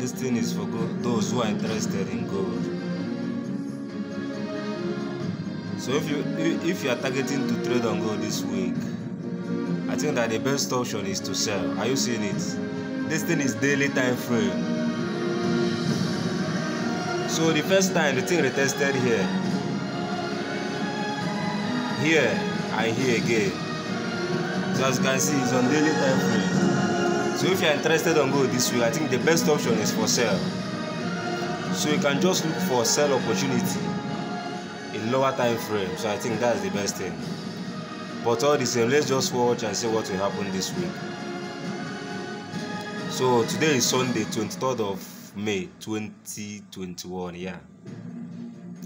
this thing is for those who are interested in gold. So if you are targeting to trade on gold this week, I think that the best option is to sell. Are you seeing it? This thing is daily time frame. So the first time the thing retested here, and here again. So as you can see, it's on daily time frame. So if you are interested on gold this week, I think the best option is for sell. So you can just look for sell opportunity in lower time frame. So I think that's the best thing. But all the same, let's just watch and see what will happen this week. So today is Sunday, 23rd of May 2021. Yeah.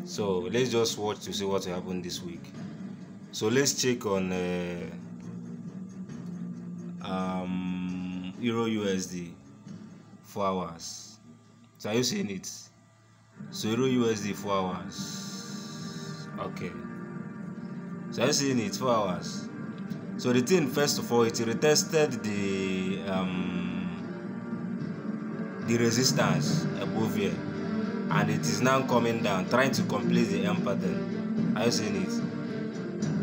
So let's just watch to see what will happen this week. So let's check on Euro USD 4 hours. So are you seeing it? So Euro USD 4 hours. Okay. So are you seeing it? 4 hours. So the thing, first of all, it retested the resistance above here, and it is now coming down, trying to complete the M pattern. Are you seeing it?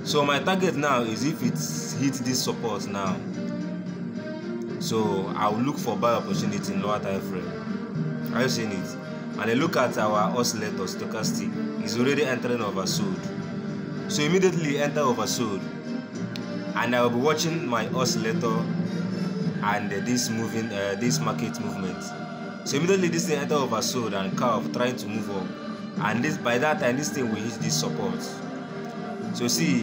So my target now is if it hits this support now, so I will look for buy opportunity in lower time frame. Are you seeing it? And I look at our oscillator stochastic, it's already entering oversold. So immediately enter oversold, and I will be watching my oscillator and this market movement. So immediately this thing enter oversold and curve trying to move up, and by that time this thing will hit this support. So see.